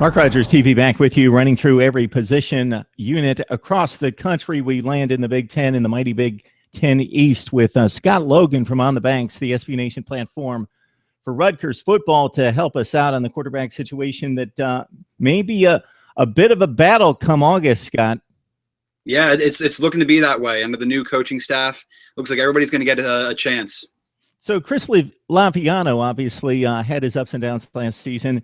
Mark Rogers TV back with you, running through every position unit across the country. We land in the Big Ten in the mighty Big Ten East with Scott Logan from On the Banks, the SB Nation platform for Rutgers football, to help us out on the quarterback situation that may be a bit of a battle come August, Scott. Yeah, it's looking to be that way under the new coaching staff. Looks like everybody's going to get a chance. So Chris Laviano obviously had his ups and downs last season.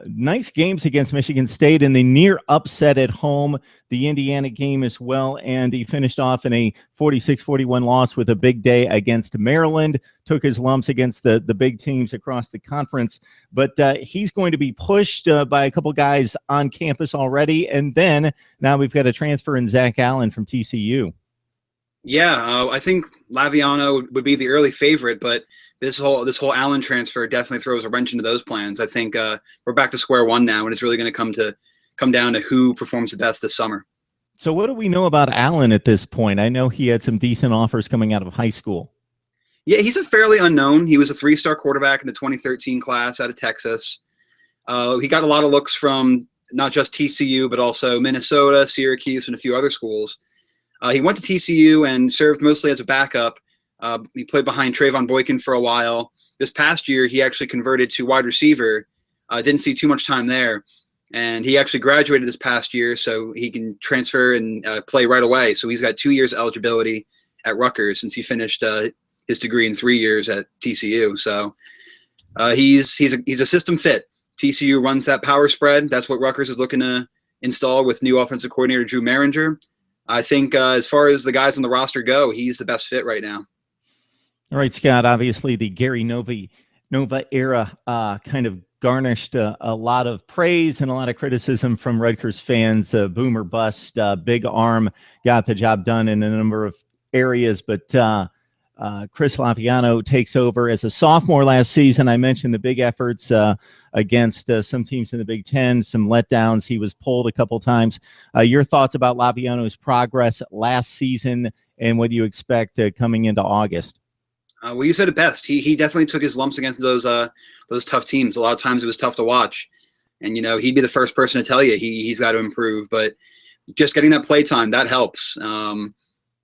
Nice games against Michigan State and the near upset at home, the Indiana game as well, and he finished off in a 46-41 loss with a big day against Maryland, took his lumps against the big teams across the conference, but he's going to be pushed by a couple guys on campus already, and then now we've got a transfer in Zack Allen from TCU. Yeah, I think Laviano would be the early favorite, but this whole Allen transfer definitely throws a wrench into those plans. I think we're back to square one now, and it's really going to come down to who performs the best this summer. So what do we know about Allen at this point? I know he had some decent offers coming out of high school. Yeah, he's a fairly unknown. He was a 3-star quarterback in the 2013 class out of Texas. He got a lot of looks from not just TCU, but also Minnesota, Syracuse, and a few other schools. He went to TCU and served mostly as a backup. He played behind Trayvon Boykin for a while. This past year, he actually converted to wide receiver. Didn't see too much time there. And he actually graduated this past year, so he can transfer and play right away. So he's got 2 years eligibility at Rutgers since he finished his degree in 3 years at TCU. So he's a system fit. TCU runs that power spread. That's what Rutgers is looking to install with new offensive coordinator Drew Maringer. I think as far as the guys on the roster go, he's the best fit right now. All right, Scott, obviously the Gary Nova era kind of garnished a lot of praise and a lot of criticism from Rutgers fans. Boom or bust, big arm got the job done in a number of areas, but Chris Laviano takes over as a sophomore last season. I mentioned the big efforts against some teams in the Big Ten, some letdowns. He was pulled a couple times. Your thoughts about Laviano's progress last season and what do you expect coming into August? Well, you said it best. He definitely took his lumps against those tough teams. A lot of times it was tough to watch. And, he'd be the first person to tell you he's got to improve. But just getting that play time, that helps.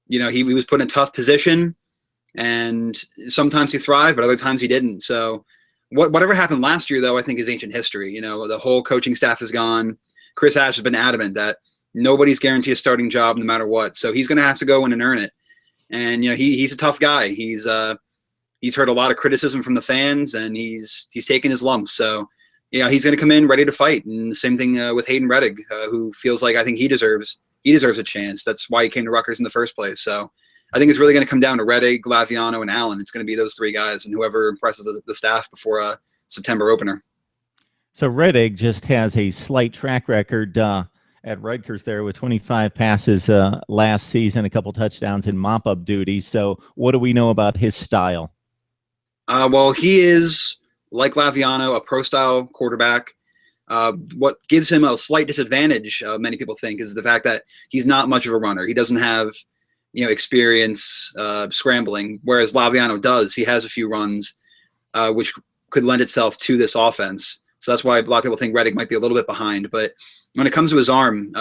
He was put in a tough position. And sometimes he thrived, but other times he didn't. So whatever happened last year, though, I think is ancient history. The whole coaching staff is gone. Chris Ash has been adamant that nobody's guaranteed a starting job no matter what. So he's going to have to go in and earn it. And, he's a tough guy. He's heard a lot of criticism from the fans, and he's taken his lumps. So, he's going to come in ready to fight. And the same thing with Hayden Rettig, who feels like I think he deserves a chance. That's why he came to Rutgers in the first place. So I think it's really going to come down to Rettig, Laviano, and Allen. It's going to be those three guys, and whoever impresses the staff before a September opener. So Rettig just has a slight track record at Rutgers there with 25 passes last season, a couple touchdowns in mop-up duty. So what do we know about his style? Well, he is, like Laviano, a pro-style quarterback. What gives him a slight disadvantage, many people think, is the fact that he's not much of a runner. He doesn't have experience scrambling, whereas Laviano does. He has a few runs, which could lend itself to this offense. So that's why a lot of people think Rettig might be a little bit behind. But when it comes to his arm,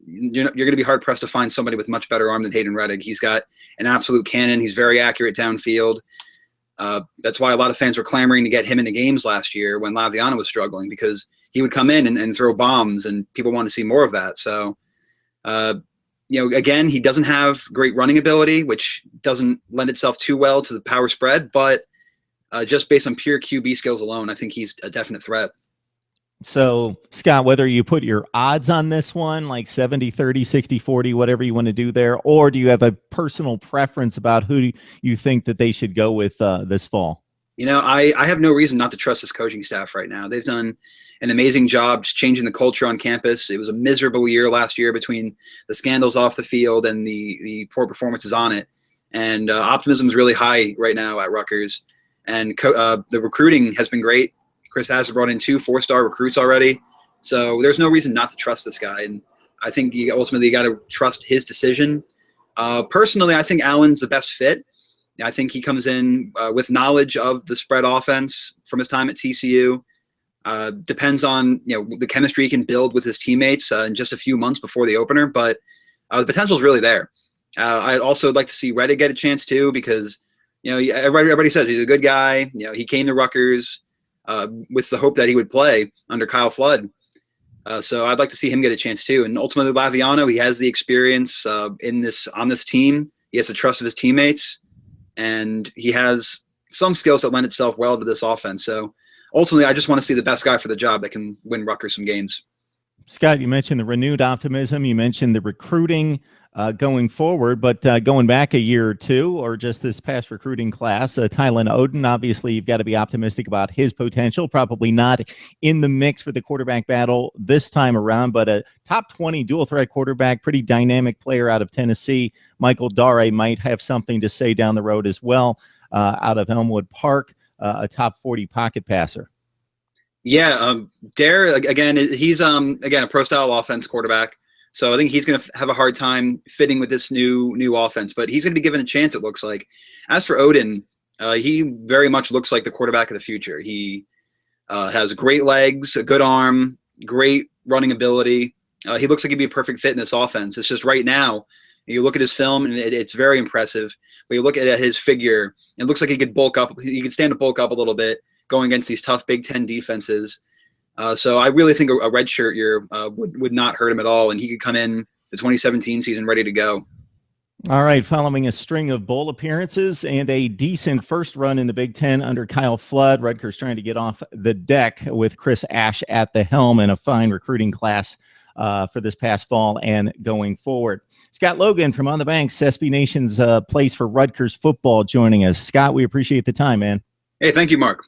you're going to be hard-pressed to find somebody with much better arm than Hayden Rettig. He's got an absolute cannon. He's very accurate downfield. That's why a lot of fans were clamoring to get him in the games last year when Laviano was struggling, because he would come in and throw bombs, and people want to see more of that. So, again, he doesn't have great running ability, which doesn't lend itself too well to the power spread, but just based on pure QB skills alone, I think he's a definite threat. So, Scott, whether you put your odds on this one, like 70-30, 60-40, whatever you want to do there, or do you have a personal preference about who you think that they should go with this fall? I have no reason not to trust this coaching staff right now. They've done an amazing job just changing the culture on campus. It was a miserable year last year between the scandals off the field and the poor performances on it. And optimism is really high right now at Rutgers. And the recruiting has been great. Chris has brought in 2 4-star recruits already. So there's no reason not to trust this guy. And I think ultimately you got to trust his decision. Personally, I think Allen's the best fit. I think he comes in with knowledge of the spread offense from his time at TCU. Depends on the chemistry he can build with his teammates in just a few months before the opener, but the potential is really there. I'd also like to see Rettig get a chance too, because everybody says he's a good guy. He came to Rutgers with the hope that he would play under Kyle Flood. So I'd like to see him get a chance too. And ultimately, Laviano, he has the experience on this team. He has the trust of his teammates, and he has some skills that lend itself well to this offense. So ultimately, I just want to see the best guy for the job that can win Rutgers some games. Scott, you mentioned the renewed optimism. You mentioned the recruiting going forward, but going back a year or two, or just this past recruiting class, Tylen Oden, obviously you've got to be optimistic about his potential. Probably not in the mix for the quarterback battle this time around, but a top 20 dual threat quarterback, pretty dynamic player out of Tennessee. Michael Dare might have something to say down the road as well, out of Elmwood Park, a top 40 pocket passer. Yeah, Dare, again, he's again a pro-style offense quarterback. So I think he's going to have a hard time fitting with this new offense, but he's going to be given a chance, it looks like. As for Oden, he very much looks like the quarterback of the future. He has great legs, a good arm, great running ability. He looks like he'd be a perfect fit in this offense. It's just right now, you look at his film, and it's very impressive. But you look at his figure, it looks like he could bulk up. He could stand to bulk up a little bit going against these tough Big Ten defenses. So I really think a redshirt year would not hurt him at all, and he could come in the 2017 season ready to go. All right, following a string of bowl appearances and a decent first run in the Big Ten under Kyle Flood, Rutgers trying to get off the deck with Chris Ash at the helm, and a fine recruiting class for this past fall and going forward. Scott Logan from On the Banks, SB Nation's place for Rutgers football, joining us. Scott, we appreciate the time, man. Hey, thank you, Mark.